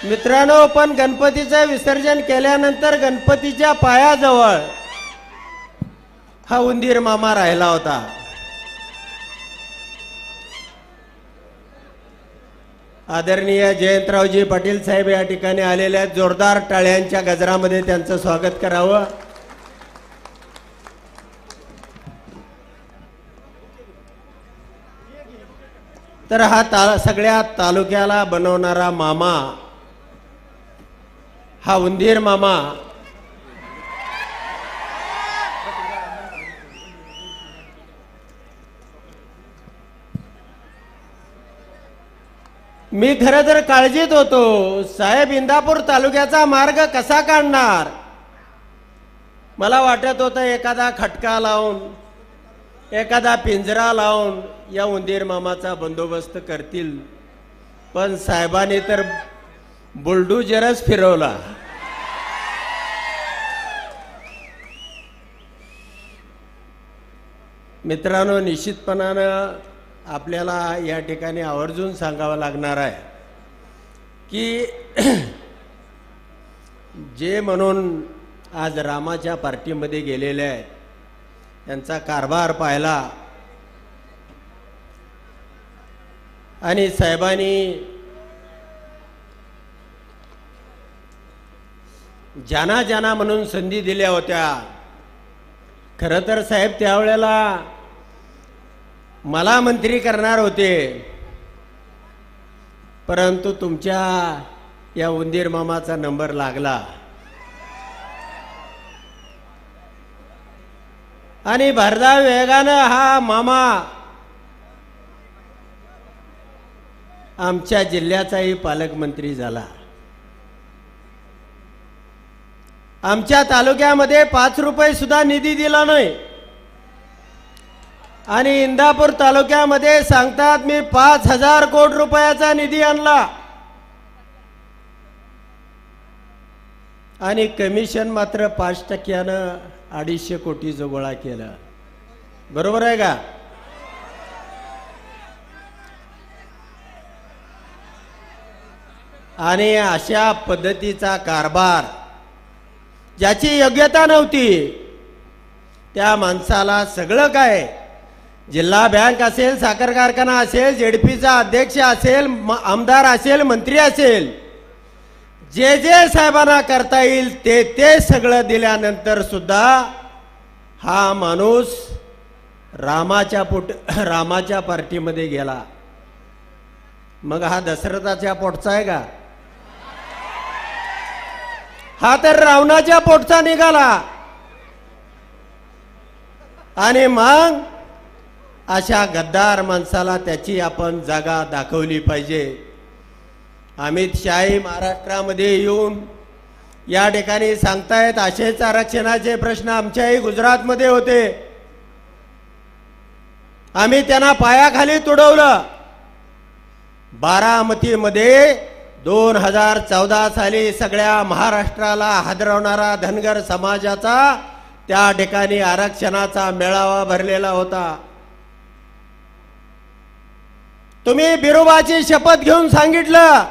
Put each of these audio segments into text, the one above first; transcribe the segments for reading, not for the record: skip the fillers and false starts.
मित्रांनो, पण गणपतीचं विसर्जन केल्यानंतर गणपतीच्या पायाजवळ हा उंदीर मामा राहिला होता। आदरणीय जयंतरावजी पाटील साहेब या ठिकाणी आलेल्या जोरदार टाळ्यांच्या गजरामध्ये त्यांचं स्वागत करावं। तर हा सगळ्या तालुक्याला बनवणारा मामा हा उंदीर मामा मी खरं तर काळजीत होतो, साहेब इंदापूर तालुक्याचा मार्ग कसा काढणार। मला वाटत होतं एखादा खटका लावून एखादा पिंजरा लावून या उंदीर मामाचा बंदोबस्त करतील, पण साहेबांनी तर बुलडोजरच फिरवला। मित्रांनो, निश्चितपणानं आपल्याला या ठिकाणी आवर्जून सांगावं लागणार आहे की जे म्हणून आज रामाच्या पार्टीमध्ये गेलेले आहेत त्यांचा कारभार पाहिला आणि साहेबांनी जाना जाना म्हणून संधी दिल्या होत्या। खरं तर साहेब त्यावेळेला मला मंत्री करणार होते, परंतु तुमच्या या उंदीर मामाचा नंबर लागला आणि भरधाव वेगानं हा मामा आमच्या जिल्ह्याचाही पालकमंत्री झाला। आमच्या तालुक्यामध्ये 5 रुपये सुद्धा निधी दिला नाही आणि इंदापूर तालुक्यामध्ये सांगतात मी 5000 कोटी रुपयाचा निधी आणला आणि कमिशन मात्र 5%नं 250 कोटीचं गोळा केलं। बरोबर आहे का? आणि अशा पद्धतीचा कारभार ज्याची योग्यता नव्हती त्या माणसाला सगळं काय, जिल्हा बँक असेल, साखर कारखाना असेल, जेडपीचा अध्यक्ष असेल, आमदार असेल, मंत्री असेल, जे जे साहेबांना करता येईल ते सगळं दिल्यानंतर सुद्धा हा माणूस रामाच्या पार्टीमध्ये गेला। मग हा दशरथाच्या पोटचा आहे का? हा तर रावणाच्या पोटचा निघाला। आणि मग अशा गद्दार माणसाला त्याची आपण जागा दाखवली पाहिजे। अमित शाही महाराष्ट्रामध्ये येऊन या ठिकाणी सांगतायत असेच आरक्षणाचे प्रश्न आमच्याही गुजरातमध्ये होते, आम्ही त्यांना पायाखाली तुडवलं। बारामतीमध्ये 2014 साली सगळ्या महाराष्ट्राला हादरवणारा धनगर समाजाचा त्या ठिकाणी आरक्षणाचा मेळावा भरलेला होता। तुम्ही बिरोबाची शपथ घेऊन सांगितलं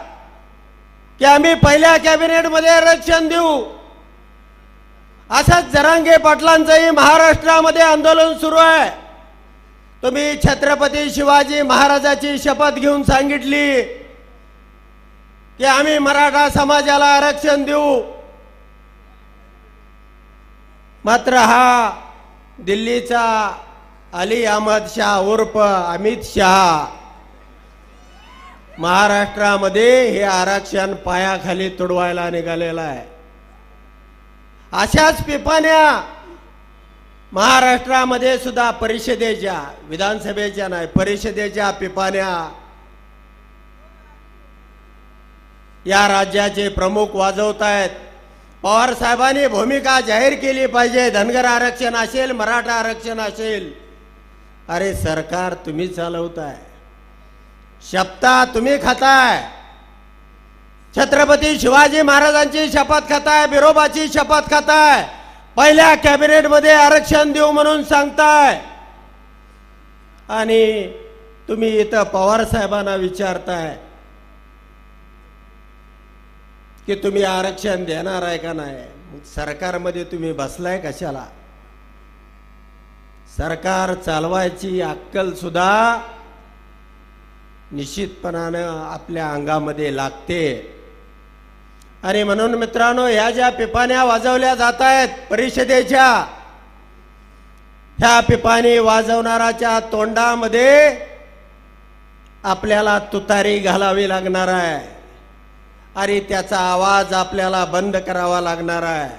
की आम्ही पहिल्या कॅबिनेटमध्ये आरक्षण देऊ। असंच जरांगे पाटलांचंही महाराष्ट्रामध्ये आंदोलन सुरू आहे। तुम्ही छत्रपती शिवाजी महाराजाची शपथ घेऊन सांगितली की आम्ही मराठा समाजाला आरक्षण देऊ, मात्र हा दिल्लीचा अली अहमद शाह उर्फ अमित शाह महाराष्ट्रामध्ये हे आरक्षण पायाखाली तुडवायला निघालेला आहे। अशाच पिपाण्या महाराष्ट्रामध्ये सुद्धा परिषदेच्या, विधानसभेच्या नाही, परिषदेच्या पिपाण्या या राज्याचे प्रमुख वाजवत आहेत। पवार साहेबांनी भूमिका जाहीर केली पाहिजे, धनगर आरक्षण असेल, मराठा आरक्षण असेल। अरे सरकार तुम्ही चालवताय, शपथा तुम्ही खाताय, छत्रपती शिवाजी महाराजांची शपथ खाताय, बिरोबाची शपथ खाताय, पहिल्या कॅबिनेटमध्ये आरक्षण देऊ म्हणून सांगताय आणि तुम्ही इथं पवार साहेबांना विचारताय की तुम्ही आरक्षण देणार आहे का नाही. सरकारमध्ये तुम्ही बसलाय कशाला. सरकार चालवायची अक्कल सुद्धा निश्चितपणानं आपल्या अंगामध्ये लागते. आणि म्हणून मित्रांनो, ह्या ज्या पिपाण्या वाजवल्या जात आहेत परिषदेच्या, ह्या पिपाणी वाजवणाराच्या तोंडामध्ये आपल्याला तुतारी घालावी लागणार आहे आणि त्याचा आवाज आपल्याला बंद करावा लागणार आहे.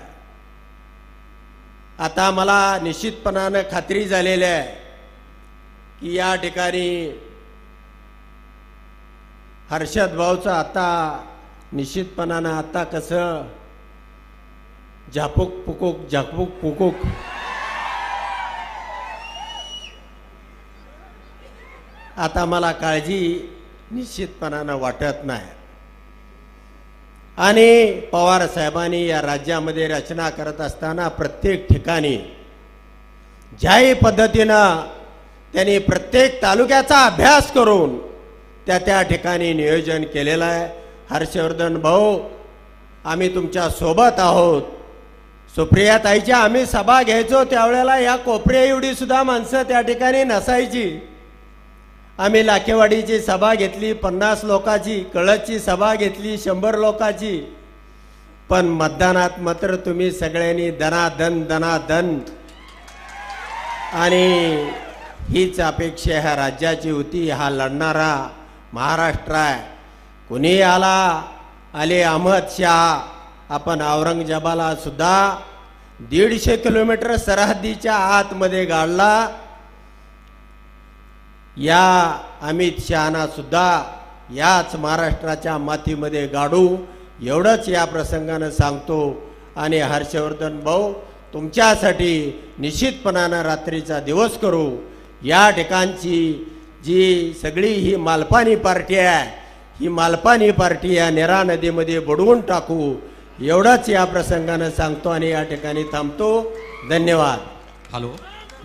आता मला निश्चितपणानं खात्री झालेली आहे की या ठिकाणी हर्षद भाऊचं आता निश्चितपणानं आता कसं झापूक पुकूक आता मला काळजी निश्चितपणानं वाटत नाही. आणि पवार साहेबांनी या राज्यामध्ये रचना करत असताना प्रत्येक ठिकाणी ज्याही पद्धतीनं त्यांनी प्रत्येक तालुक्याचा अभ्यास करून त्या ठिकाणी नियोजन केलेलं आहे. हर्षवर्धन भाऊ, आम्ही तुमच्या सोबत आहोत. सुप्रियाताईच्या आम्ही सभा घ्यायचो त्यावेळेला या कोपऱ्या एवढी सुद्धा माणसं त्या ठिकाणी नसायची. आम्ही लाखेवाडीची सभा घेतली 50 लोकांची, कळसची सभा घेतली 100 लोकांची. पण मतदानात मात्र तुम्ही सगळ्यांनी दनादन आणि हीच अपेक्षा ह्या राज्याची होती. हा लढणारा महाराष्ट्र आहे. कुणी आले अहमद शाह, आपण औरंगजेबाला सुद्धा 150 किलोमीटर सरहद्दीच्या आतमध्ये गाडला. या अमित शहाना सुद्धा याच महाराष्ट्राच्या मातीमध्ये गाडू, एवढंच या प्रसंगानं सांगतो. आणि हर्षवर्धन भाऊ, तुमच्यासाठी निश्चितपणानं रात्रीचा दिवस करू. या ठिकाणची जी सगळी ही मालपानी पार्टी आहे, ही मालपानी पार्टी या नेरा नदीमध्ये बुडवून टाकू, एवढंच या प्रसंगानं सांगतो आणि या ठिकाणी थांबतो. धन्यवाद. हॅलो.